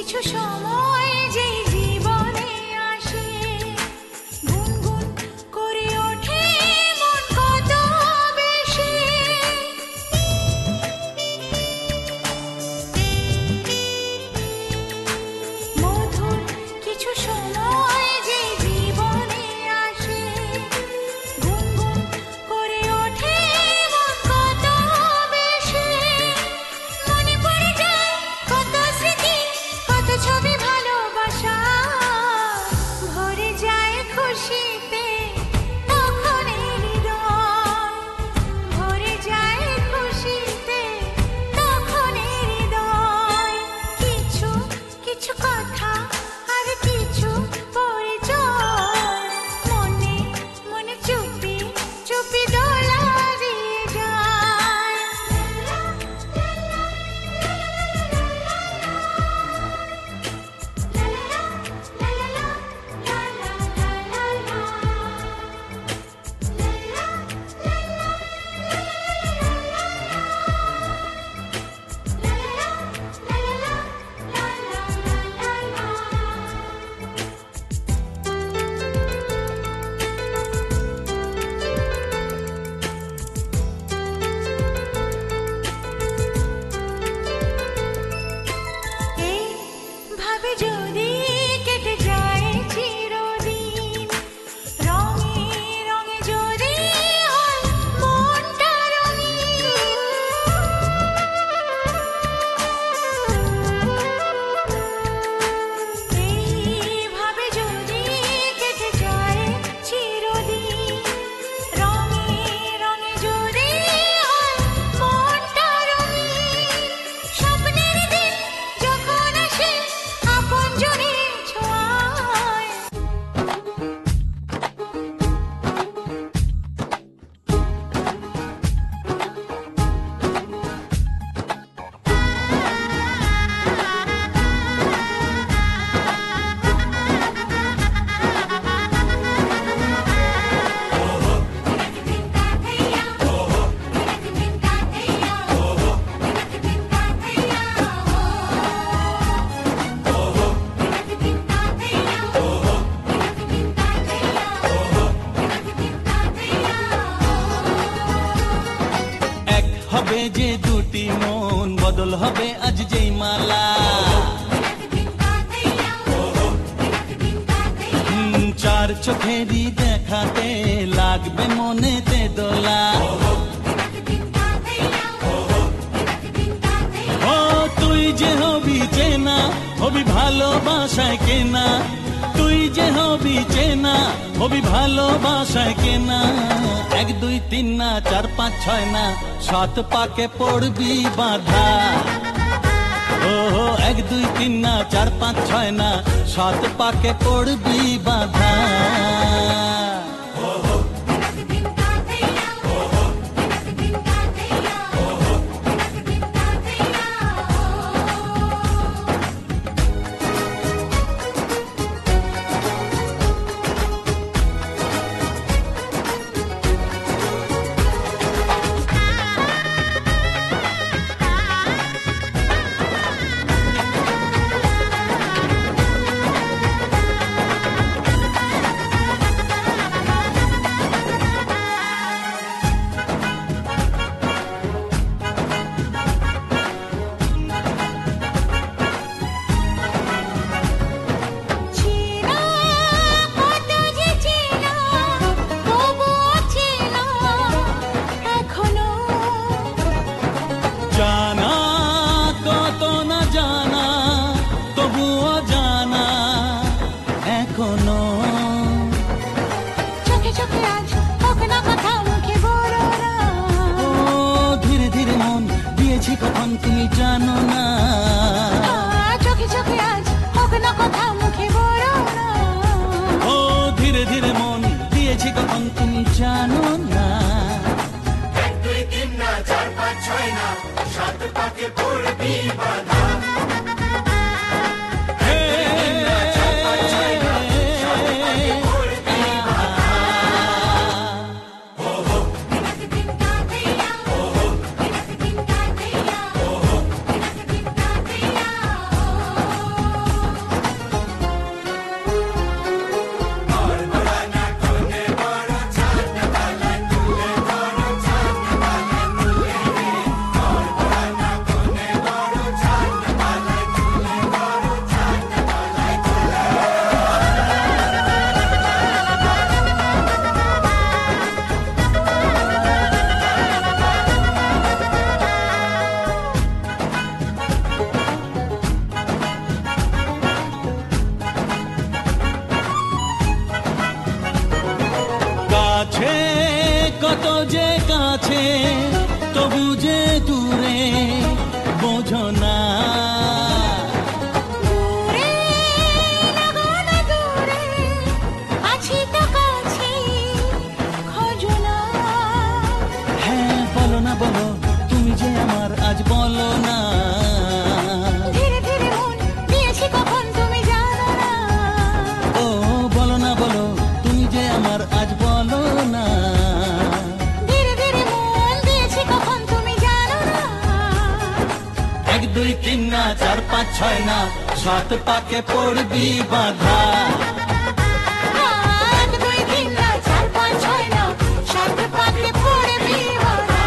কিছু সময় যে জীবনে আসে, গুনগুন করে ওঠে মন কত বেশি। মধুর কিছু সময় যে জীবনে আসে, গুনগুন করে ওঠে মন কত বেশি। মনে পড়ে যায় কত স্মৃতি, কত ছবি ভালোবাসা, ভরে যায় খুশিতে তখন এই হৃদয়, ভরে যায় খুশিতে তখন এই হৃদয়। কিছু কিছু কথা আর কিছু পরিচয়, মনে মনে চুপি চুপি দোলা দিয়ে যায়। এইভাবে যদি কেটে যায় চিরদিন, রঙে রঙে যদি হয় মনটা রঙিন। এইভাবে যদি কেটে যায় চিরদিন, রঙে রঙে যদি হয় মনটা রঙিন। স্বপ্নের দিন যখন আসে আপনজনের ছোঁয়ায়, এক হবে যে দুটি মন, বদল হবে আজ যেই মালা। চার চোখেরই দেখাতে লাগবে মনেতে দোলা। ও তুই যে হবি চেনা, হবি ভালোবাসায় কেনা। তুই যে হবি চেনা, হবি ভালোবাসায় কেনা। 1 2 3 না 4 5 6 না 7 পাকে পড়বি বাধা। ও 1 2 3 না 4 5 6 না 7 পাকে পড়বি বাধা। চেনা কত যে চেনা, তবুও চেনা এখনো। জানা কত না জানা, তবুও জানা এখনো। চোখে চোখে আজ হোক না কথা, মুখে বলো না। ও ধীরে ধীরে মন দিয়েছি কখন তুমি জানো না। চোখে চোখে আজ হোক না কথা, মুখে বলো না। ও ধীরে ধীরে মন দিয়েছি কখন তুমি জানো না। 1 2 3 না 4 5 6 না 7 পাকে পড়বি বাধা। হে, 5 6 না 7 পাকে পড়বি বাধা 1 2 3 না 4 5 6 না 7 পাকে পড়বি বাধা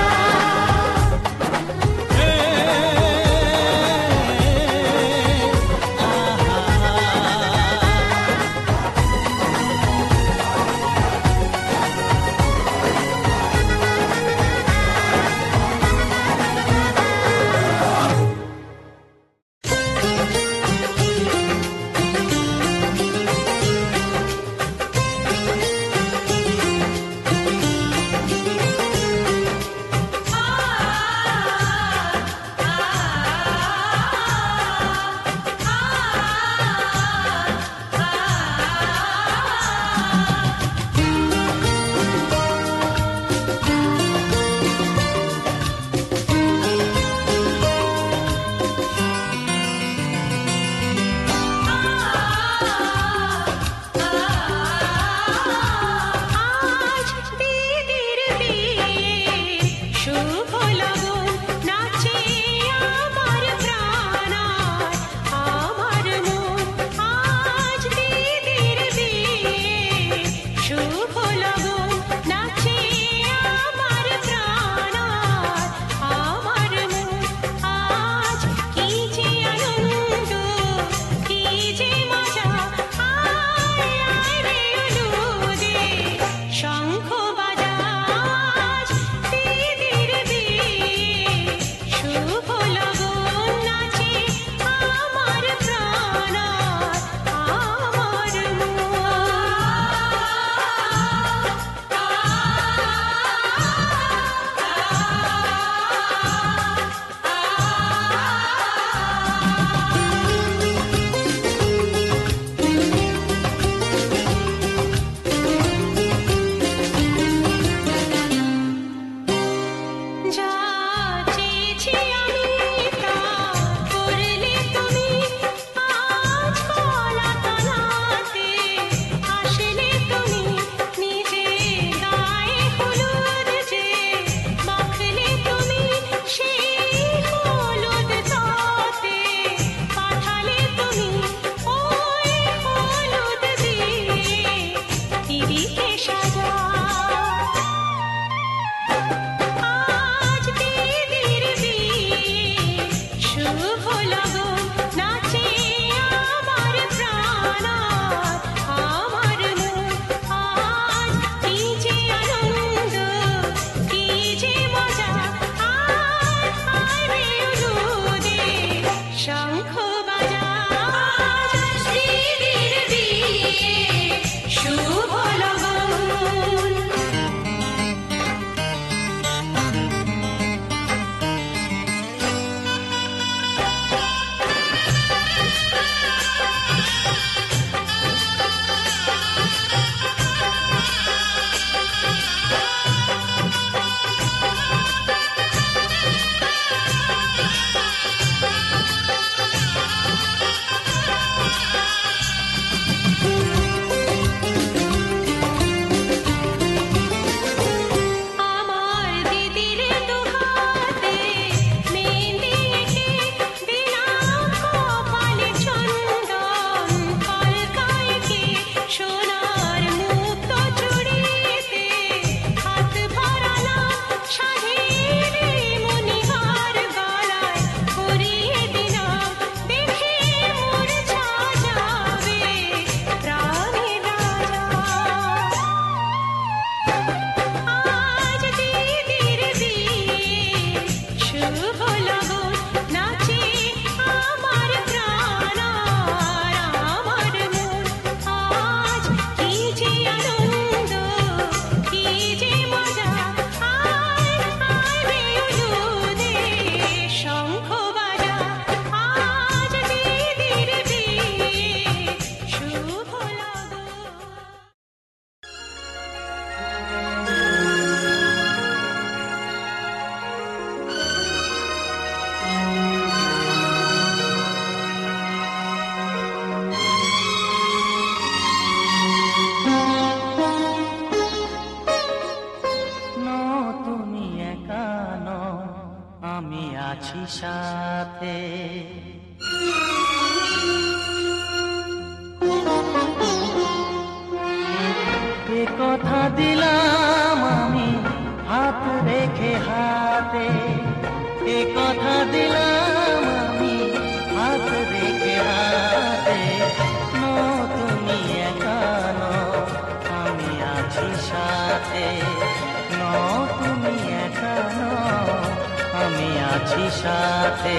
আছি সাথে।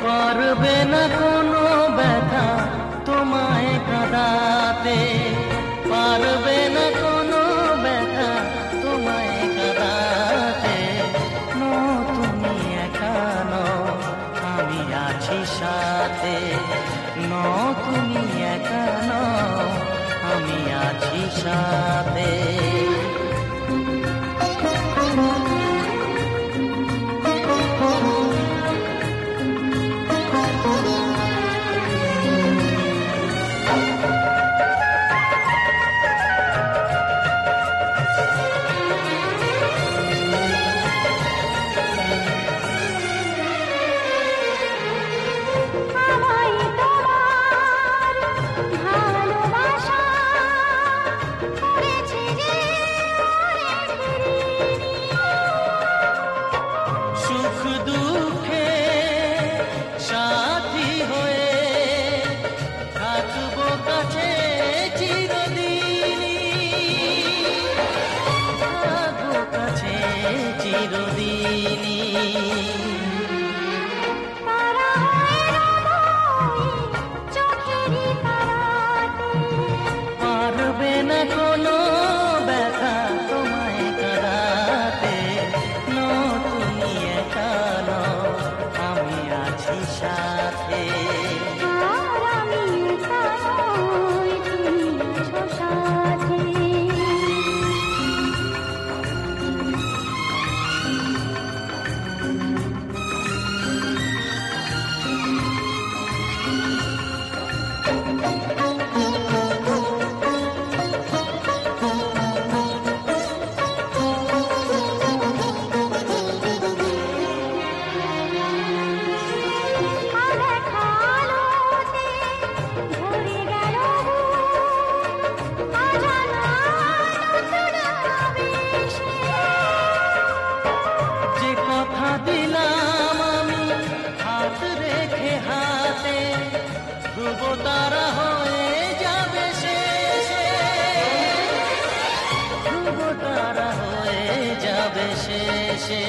পারবে না কোনো ব্যথা তোমায় কাঁদাতে, পারবে না কোনো ব্যথা তোমায় কাঁদাতে। তুমি একা নও, আমি আছি সাথে। তুমি একা নও, আমি আছি সাথে। পারবে না কোনো ব্যথা তোমায় কাঁদাতে। তুমি একা নও, আমি আছি সাথে। দিলাম আমি হাত রেখে হাতে, ধ্রুব তারা হয়ে যাবে শেষে, ধ্রুব তারা হয়ে যাবে শেষে।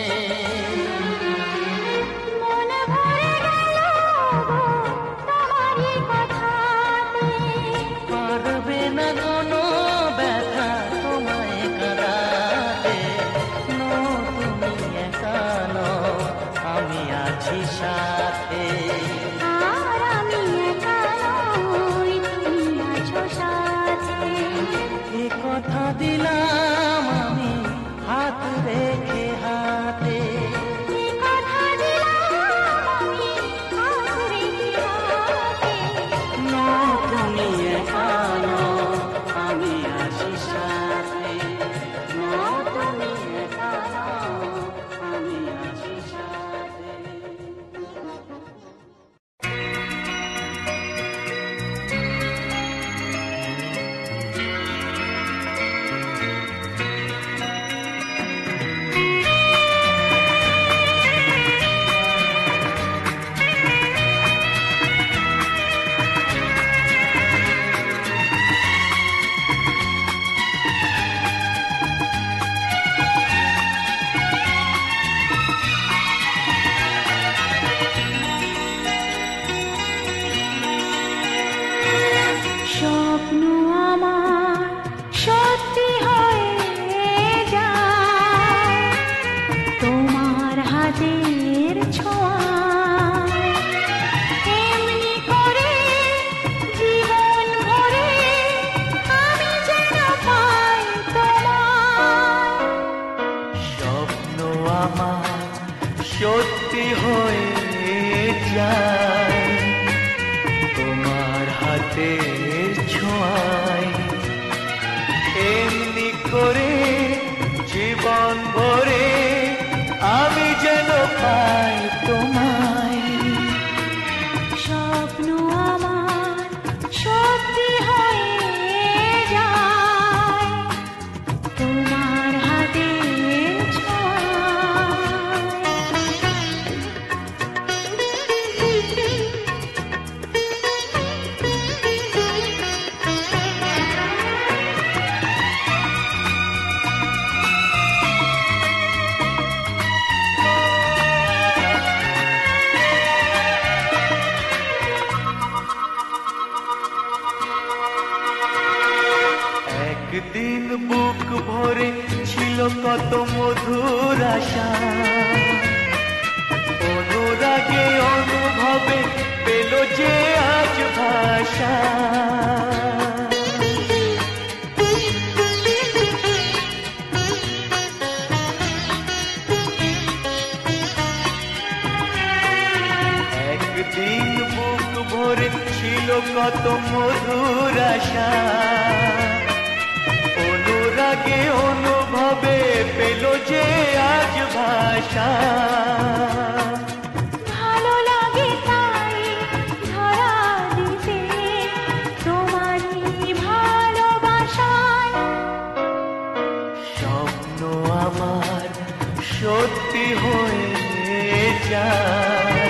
পারবে না কোনো ব্যথা তোমায় কাঁদাতে। তুমি একা নও, আমি আছি সাথে। এ কথা দিলাম আমি হাত রেখে হাতে। তুমি একা নও, আমি আছি সাথে। তুমি একা নও, আমি আছি সাথে। স্বপ্ন আমার সত্যি হয়ে যায় তোমার হাতের ছোঁয়ায়। এমনি করে জীবন ভরে আমি যেন পাই তোমায়। স্বপ্ন আমার সত্যি হয়ে যায় তোমার হাতের ছোঁয়ায়। এমনি করে জীবন ভরে আমি যেন পাই তোমায়। স্বপ্ন আমার সত্যি হয়ে যায় তোমার হাতের ছোঁয়ায়। ভরে ছিল কত মধুর আশা, অনুরাগে অনুভবে পেল যে আজ ভাষা। একদিন বুক ভরে ছিল কত মধুর আশা, অনুরাগে অনুভবে পেল যে আজ ভাষা। ভালো লাগে তাই ধরা দিতে তোমারই ভালোবাসায়। স্বপ্ন আমার সত্যি হয়ে যায়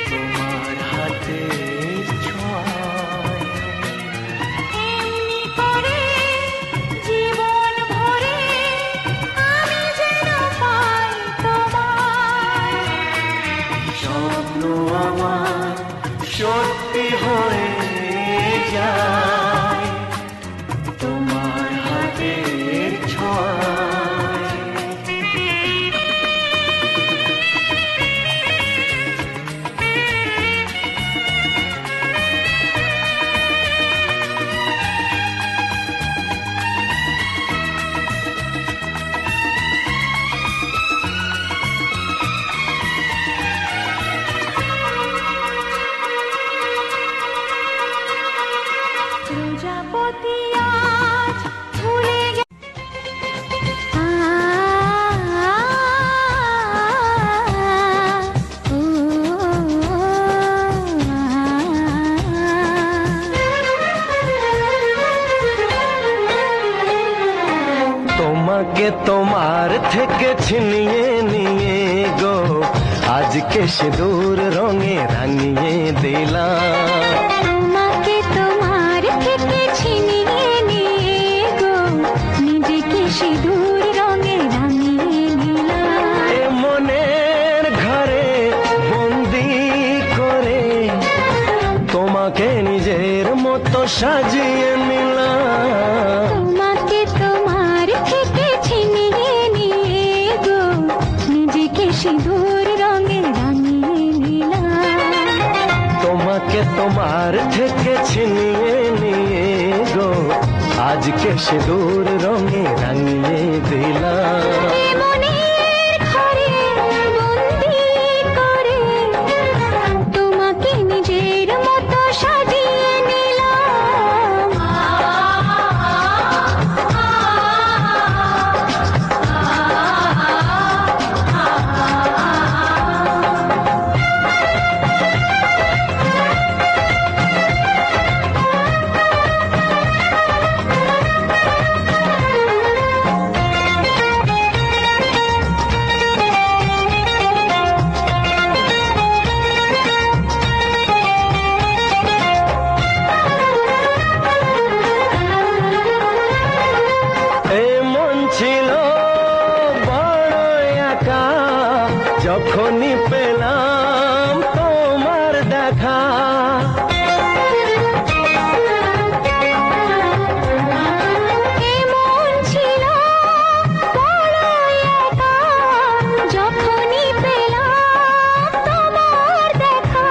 তোমার হাতের ছোঁয়ায়। এমনি করে জীবন ভরে আমি যেন পাই তোমায়। স্বপ্ন আমার সত্যি হয়ে যায় তোমার হাতের ছোঁয়ায়। প্রজাপতি আজ ভুলে তোমাকে তোমার থেকে ছিনিয়ে নিয়ে গো আজকে সিঁদুর রঙে রাঙিয়ে দিলাম। তোমাকে তোমার থেকে ছিনিয়ে নিয়ে গো নিজেকে সিঁদুর রঙে রাঙিয়ে নিলাম। এ মনের ঘরে বন্দি করে তোমাকে নিজের মতো সাজিয়ে নিলাম। তোমাকে তোমার থেকে ছিনিয়ে নিয়ে গো নিজেকে সিঁদুর রঙে রাঙিয়ে নিলাম। তোমাকে তোমার থেকে ছিনিয়ে নিয়ে গো আজকে সিঁদুর রঙে রাঙিয়ে দিলাম। এ মনের ঘরে বন্দি করে তোমাকে নিজের মতো সাজিয়ে নিলাম। এই মন ছিল বড় একা যখনই পেলাম তোমার দেখা। এমন ছিল বড় একা যখনই পেলাম তোমার দেখা।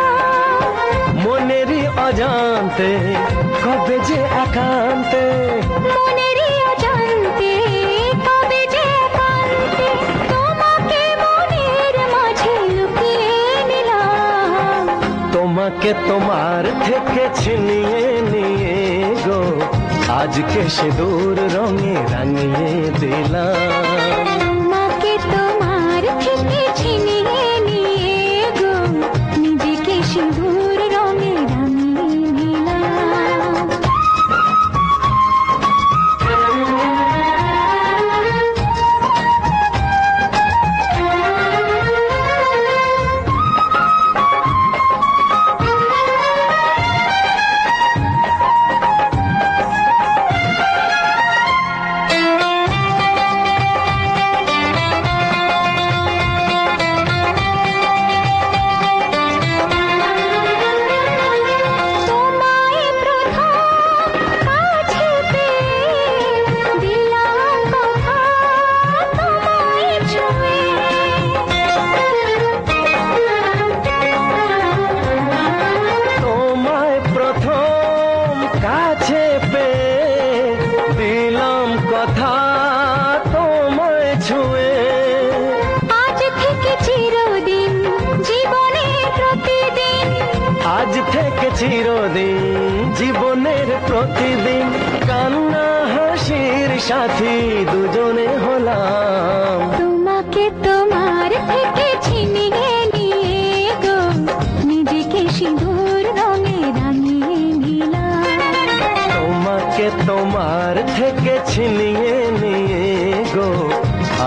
মনেরই অজান্তে কবে যে একান্তে, মনেরই অজান্তে কবে যে একান্তে তোমাকে মনের মাঝে লুকিয়ে নিলাম। তোমাকে তোমার থেকে ছিনিয়ে নিয়ে গো আজকে সিঁদুর রঙে রাঙিয়ে দিলাম। তোমাকে তোমার থেকে ছিনিয়ে নিয়ে গো নিজেকে সিঁদুর রঙে রাঙিয়ে নিলাম। থেকে চিরদিন, জীবনের প্রতিদিন কান্না হাসির সাথী দুজনে হলাম। তোমাকে তোমার থেকে ছিনিয়ে নিয়ে গো, নিজেকে সিঁদুর রঙে রাঙিয়ে নিলাম। তোমাকে তোমার থেকে ছিনিয়ে নিয়ে গো,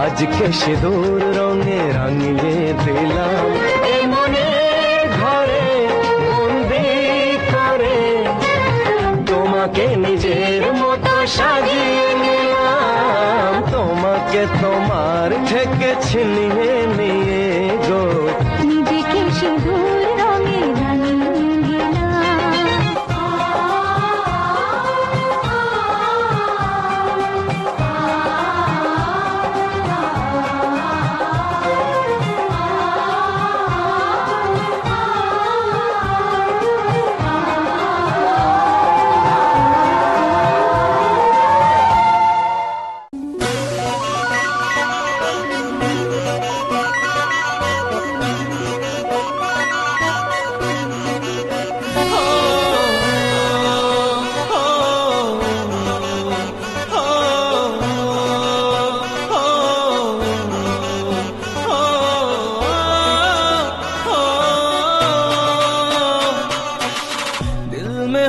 আজকে সিঁদুর রঙে রাঙিয়ে দিলাম। এ মনে ঘরে বন্দি করে তোমাকে নিজের মতো সাজিয়ে নিলাম। তোমাকে তোমার থেকে ছিনিয়ে নিয়ে গো, নিজেকে সিঁদুর রঙে রাঙিয়ে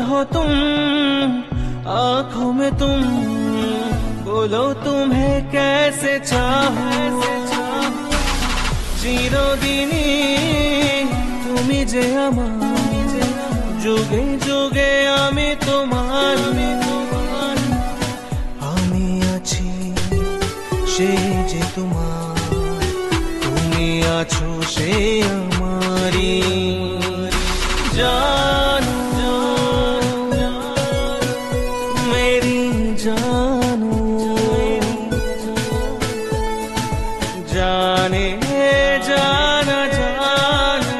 हो तुम, आंखों में तुम, बोलो तुम्हें कैसे चाहूं। চিরদিনই তুমি যে আমার, যুগে যুগে আমি তোমার। আমি আছি সে যে তোমার, তুমি আছো সে আমারি। জানো मेरी जानो, जाने जाना जानो।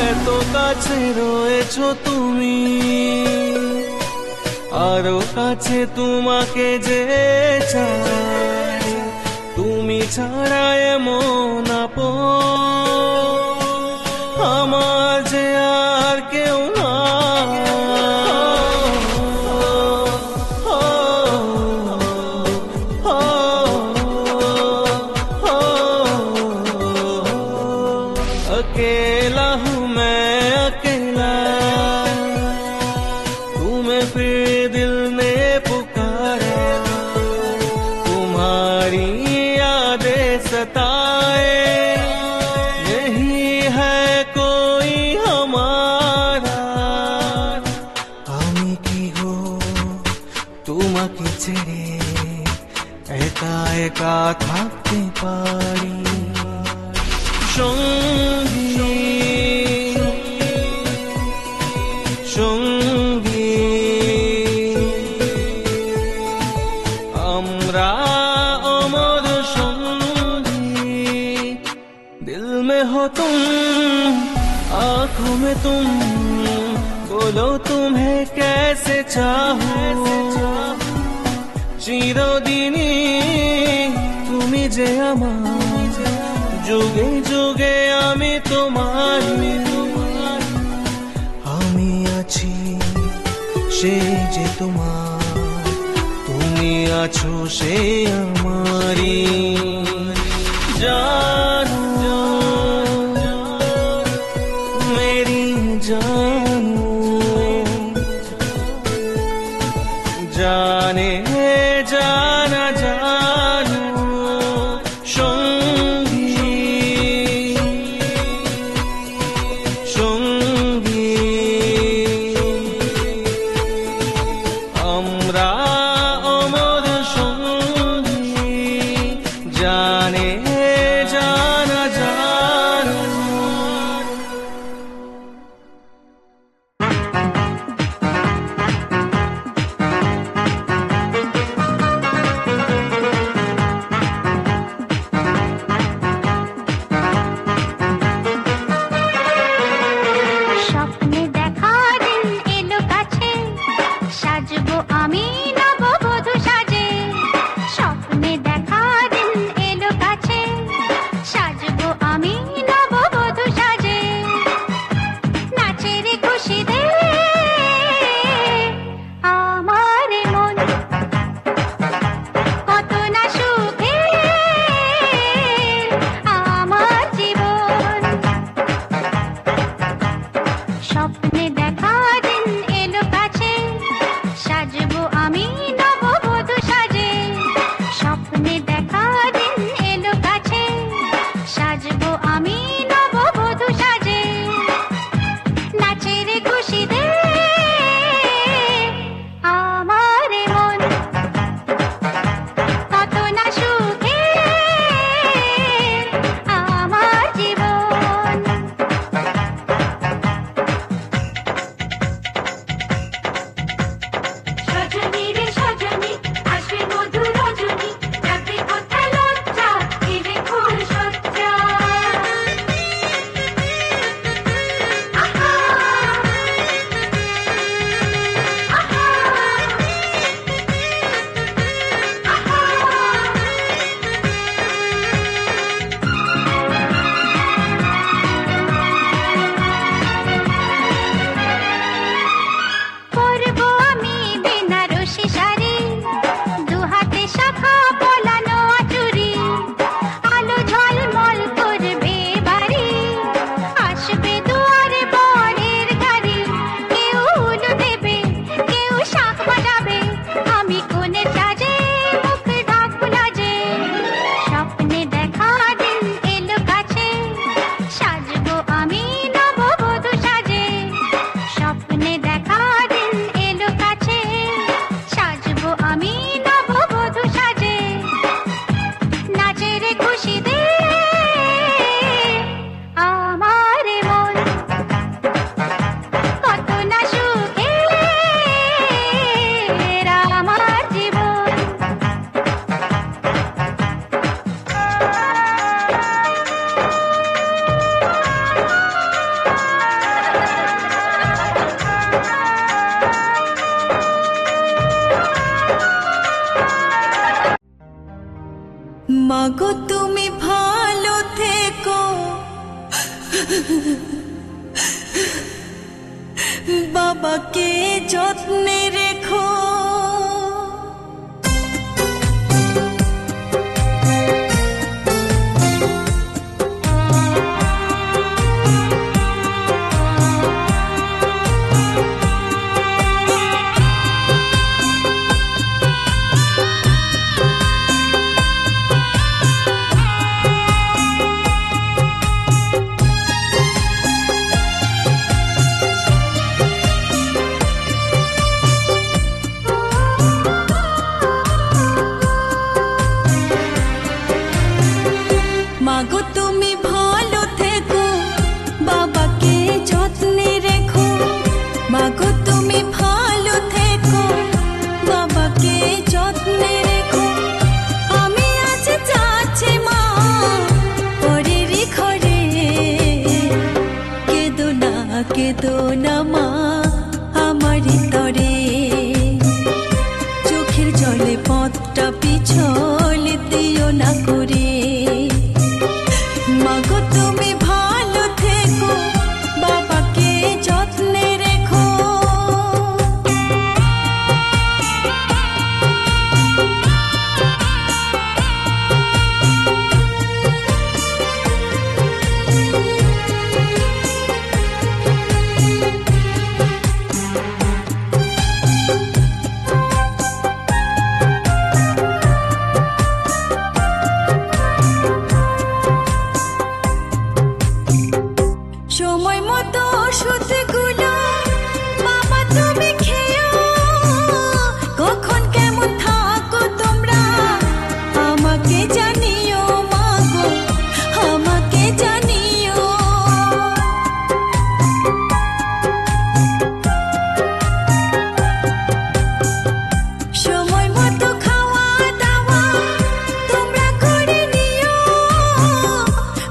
এত কাছে রয়েছো তুমি, আরো কাছে তোমাকে যে চাই। তুমি ছাড়া এমন আপন আমার যে আর কেউ না। अकेला हूँ मैं अकेला, तुम्हें फिर दिल ने पुकारा। तुम्हारी यादें सताए, नहीं है कोई हमारा। আমি কি গো তোমাকে ছেড়ে একা একা থাকতে পারি। সঙ্গী সঙ্গী আমরা अमर সঙ্গী। दिल में हो तुम, आंखों में तुम, बोलो तुम्हें कैसे चाहूं। চিরদিনই তুমি যে আমার, যুগে যুগে আমি তোমার। আমি আছি সে যে তোমার, তুমি আছো সে আমারি। জানো मेरी जानो, जाने जाना जानो। সঙ্গী সঙ্গী আমরা অমর সঙ্গী। জানে জানে বাবাকে যত্নে রেখো। মাগো তুমি ভালো থেকো, বাবাকে যত্নে রেখো। মাগো তুমি ভালো থেকো, বাবাকে যত্নে রেখো। আমি আজ যাচ্ছি মা পরের ঘরে, কেঁদো না মা আমার তরে। চোখের জলে পথটা পিছল দিও না করে। মাগো তুমি ভালো থেকো, বাবাকে যত্নে রেখো। সময় মতো ওষুধগুলো বাবা তুমি খেও। কখন কেমন থাকো তোমরা আমাকে জানিও মাগো, আমাকে জানিও। সময় মতো খাওয়া দাওয়া তোমরা করে নিও।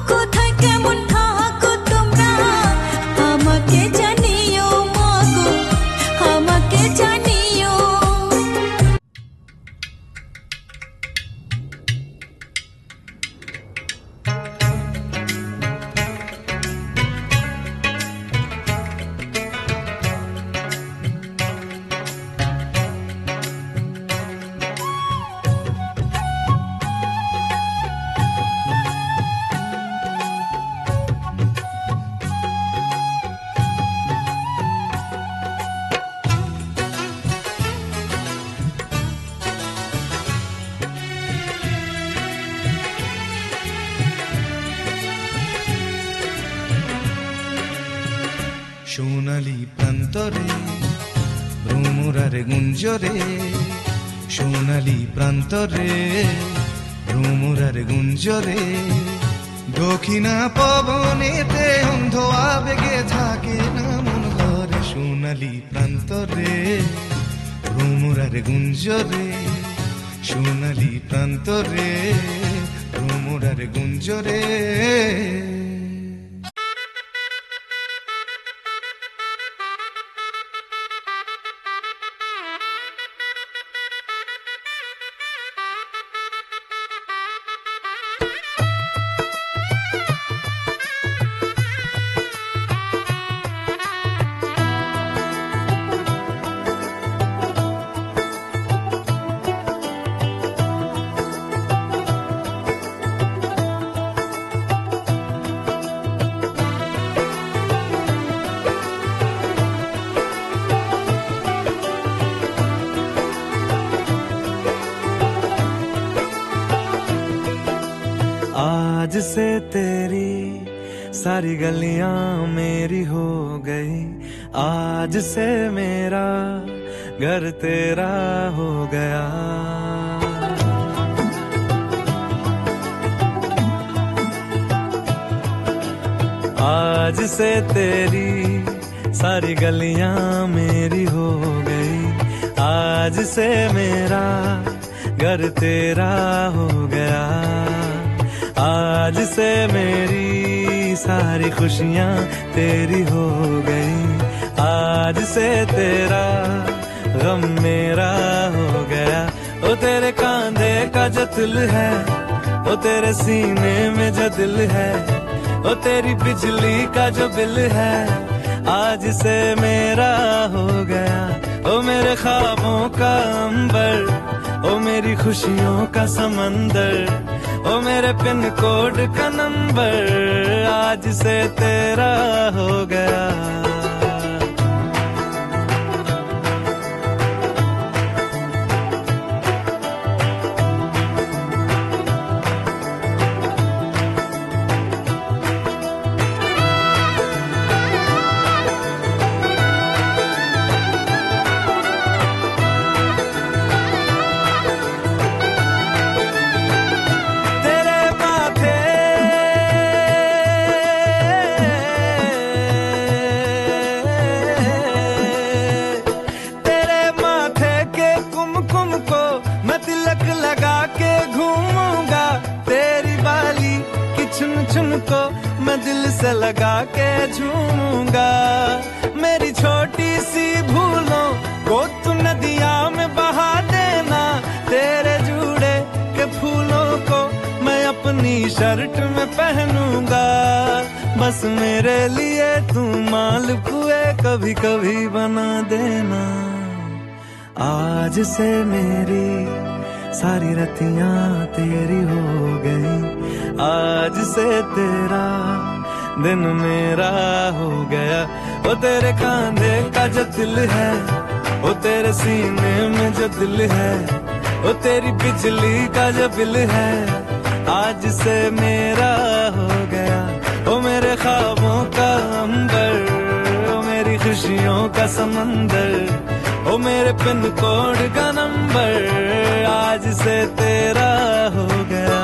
কোথায় কেমন থাকো তোমরা আমাকে জানিও মাগো, আমাকে জানিও। সোনালি প্রান্তরে ভ্রমরার গুঞ্জরে, সোনালি প্রান্তরে ভ্রমরার গুঞ্জরে। দক্ষিণা পবনেতে অন্ধ আবেগে থাকে না মন ঘরে। সোনালি প্রান্তরে ভ্রমরার গুঞ্জরে, সোনালি প্রান্তরে ভ্রমরার গুঞ্জরে। आज से तेरी सारी गलियां मेरी हो गई। आज से मेरा घर तेरा हो गया। आज से तेरी सारी गलियां मेरी हो गई। आज से मेरा घर तेरा हो गया। आज से मेरी सारी खुशियां तेरी हो गई। आज से तेरा गम मेरा हो गया। ओ तेरे कांधे का जो दिल है, ओ तेरे सीने में जो दिल है, ओ तेरी बिजली का जो बिल है आज से मेरा हो गया। ओ मेरे ख्वाबों का अंबर, ओ मेरी खुशियों का समंदर, ओ मेरे पिन कोड का नंबर आज से तेरा हो गया। को मैं दिल से लगा के झूमूंगा। मेरी छोटी सी भूलों को तू नदिया में बहा देना। तेरे जूड़े के फूलों को मैं अपनी शर्ट में पहनूंगा। बस मेरे लिए तू मालपुए कभी कभी बना देना। आज से मेरी सारी रतियां तेरी हो गई। आज से तेरा दिन मेरा हो गया। वो तेरे कांधे का जो दिल है, वो तेरे सीने में जो दिल है, वो तेरी बिजली का जो बिल है आज से मेरा हो गया। वो मेरे ख्वाबों का अंबर, वो मेरी खुशियों का समंदर, वो मेरे पिन कोड का नंबर आज से तेरा हो गया।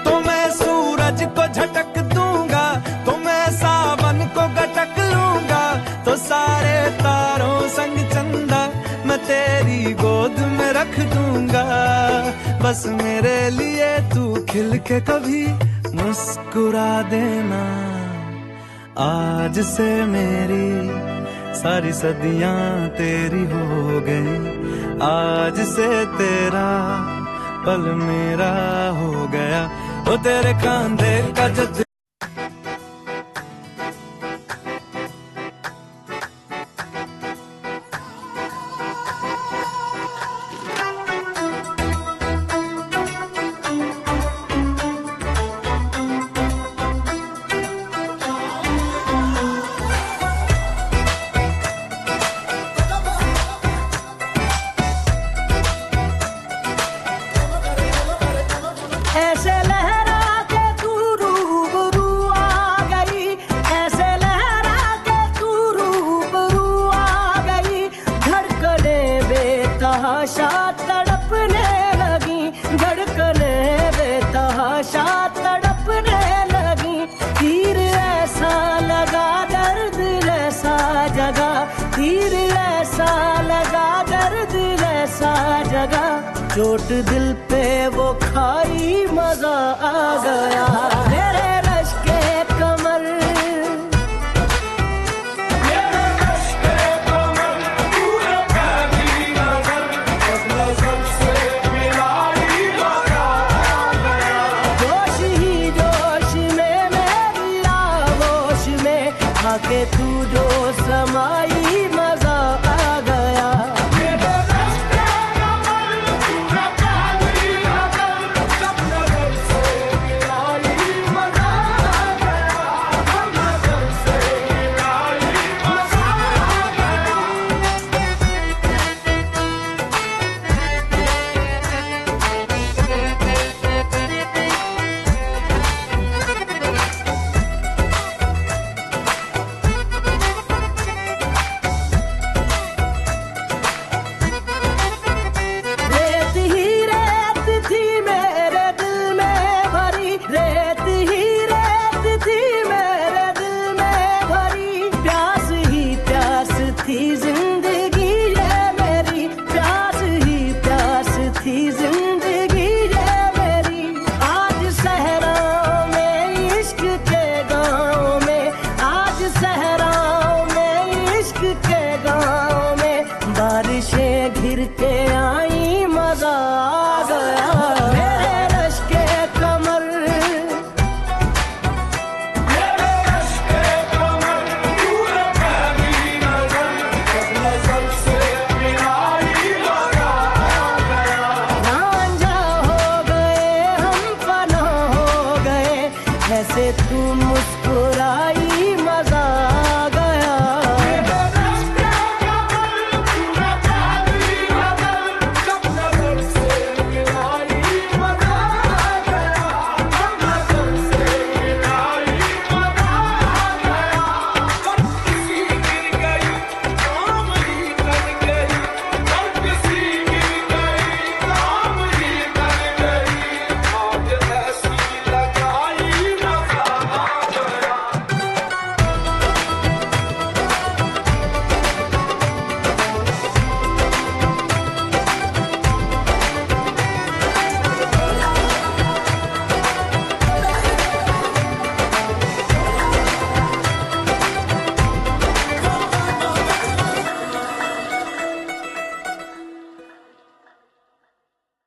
तो मैं सूरज को झटक दूंगा। तो मैं सावन को गटक लूंगा। तो सारे तारों संग चंदा मैं तेरी गोद में रख दूंगा। बस मेरे लिए तू खिल के कभी मुस्कुरा देना। आज से मेरी सारी सदियां तेरी हो गई। आज से तेरा पल मेरा हो गया। वो तेरे कांधे का जो ऐसे लहरा के तू रूबरू आ गई। ऐसे लहरा के तू रूबरू आ गई। धड़कने बेतहाशा तड़पने लगी। धड़कने बेतहाशा तड़पने लगी। तीर ऐसा लगा दर्द ऐसा जगा। तीर ऐसा लगा दर्द ऐसा जगा। चोट दिल पे वो खाई मजा आ गया। मेरे रश के कमर, मेरे रश के कमर तूने पहली नजर अपना सबसे मिलाई मजा आ गया। जोश ही जोश में मेरी आगोश में आके तू जो समाई मजा आ गया। गाँव में, आज सहराओं में, इश्क के गाँव में बारिशें घिर के आई, मजा आ गया मेरे रश के कमर, मेरे रश के कमर, तूने पहली नजर, नजर से मिलाई, मजा आ गया। रांझा हो गए हम, फना हो गए, ऐसे तू मुस्कुराई, मजा आ गया।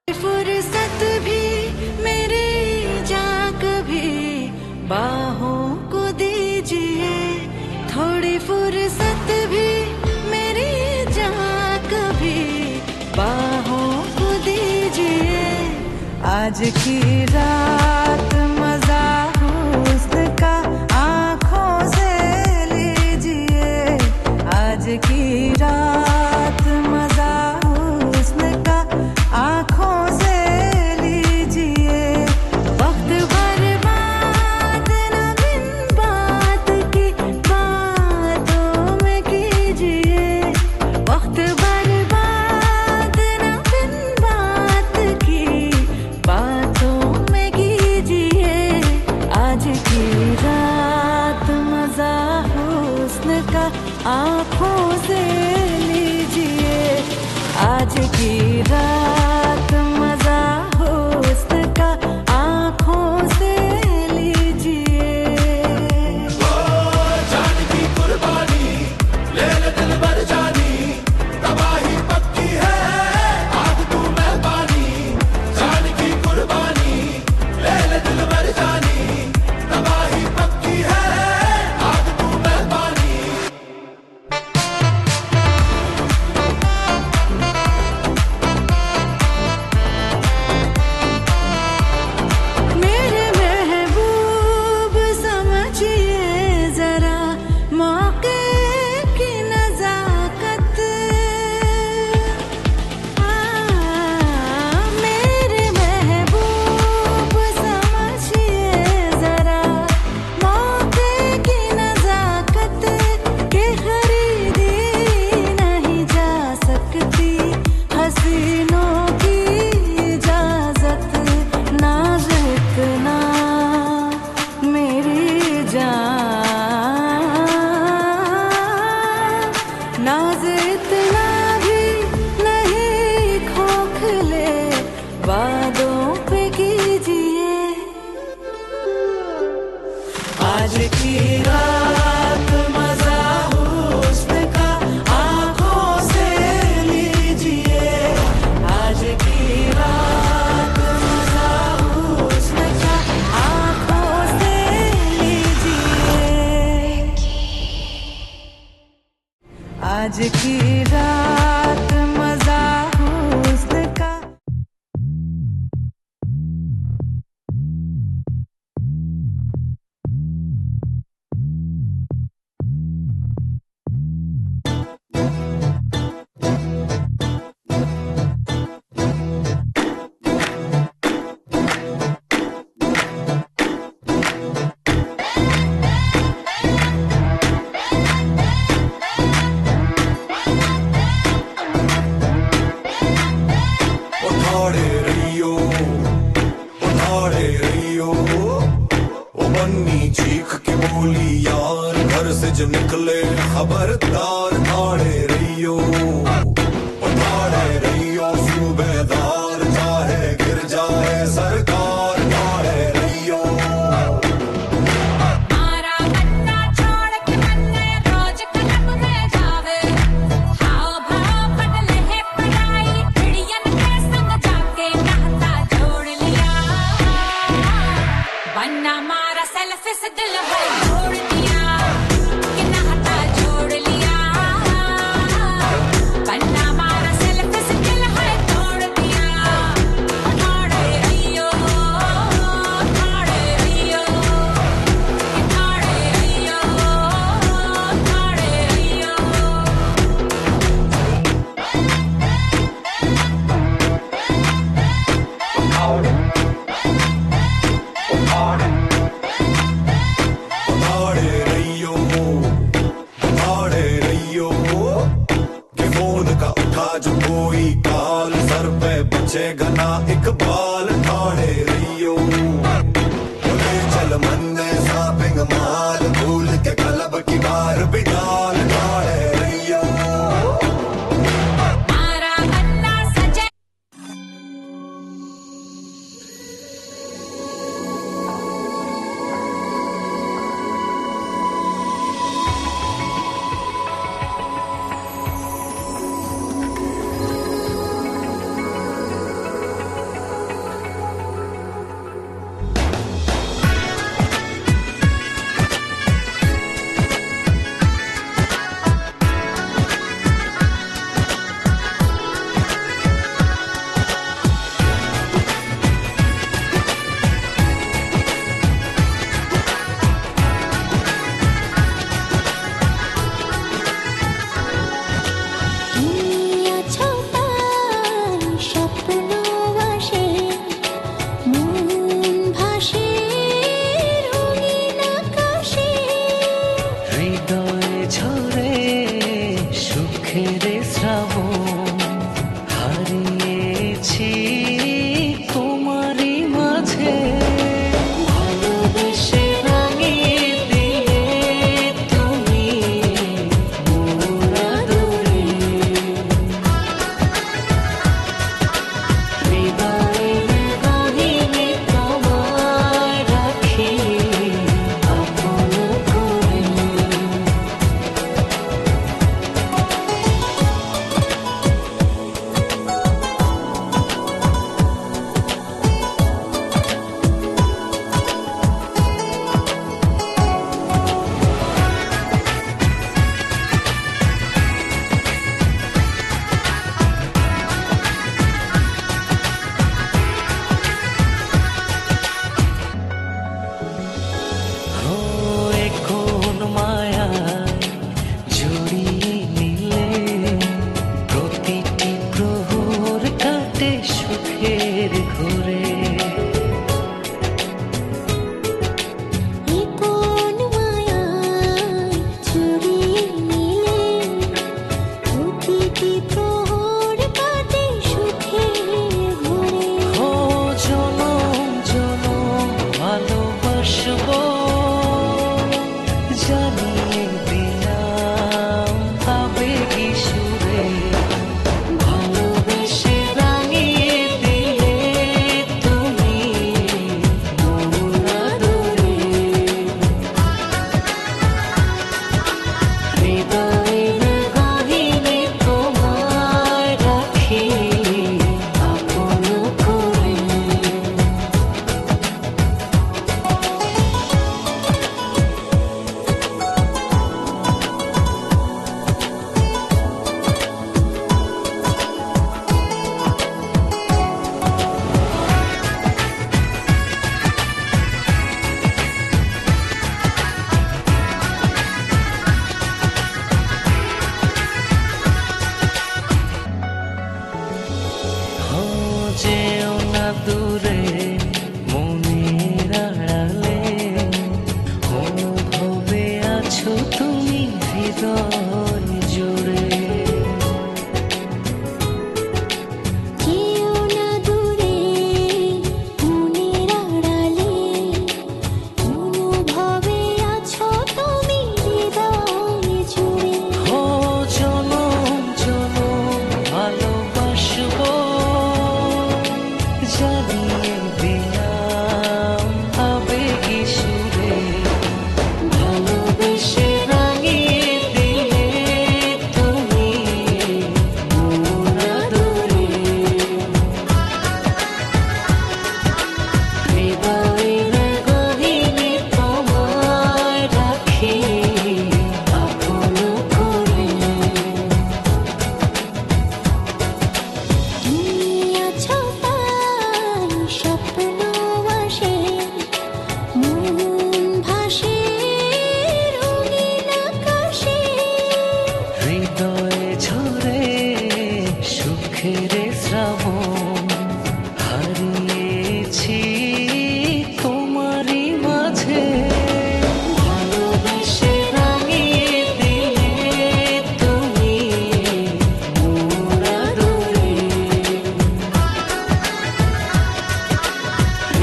फुर्सत भी मेरी जा कभी बाहों को दीजिए, थोड़ी फुर्सत भी मेरी जा कभी बाहों को दीजिए। आज की रात मजा हुस्न का आँखों से लीजिए, आज की रात मजा हुस्न का आँखों से लीजिए। वक्त बर्बाद न बिन बात की बातों में कीजिए, वक्त बर्बाद न बिन बात की बातों में कीजिए। आज की रात मजा हुस्न का आँखों से लीजिए, आज की रात मजा हुस्न का आँखों से लीजिए। जान की कुर्बानी ले ले दिल भर जानी, तबाही पक्की है आग तू मेहरबानी। जान की कुर्बानी ले ले दिल भर जानी, तबाही पक्की है आग तू मेहरबानी। मेरे महबूब समझिए जरा मौके की नजाकत, मेरे महबूब समझिए जरा मौके की नजाकत, के खरीदी नहीं जा सकती हसीनों की इजाजत। नाज इतना मेरी जान, नाज इतना भी नहीं खोखले वादों पे कीजिए। आज की रात मजा हुस्न का आँखों से लीजिए, आज की रात मजा हुस्न का आँखों से लीजिए। आज की रात मजा हुस्न का। जो निकले खबरदार ठाणे रहियो ठाणे रहियो सूबेदार चाहे गिर जाए सरकार ठाणे रहियो बचेगा ना इकबाल ठाणे रियो बोले चल मन्ने शॉपिंग माल भूल के क्लब की बार बिगाल ठाणे रियो मारा अन्ना सजे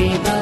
विदा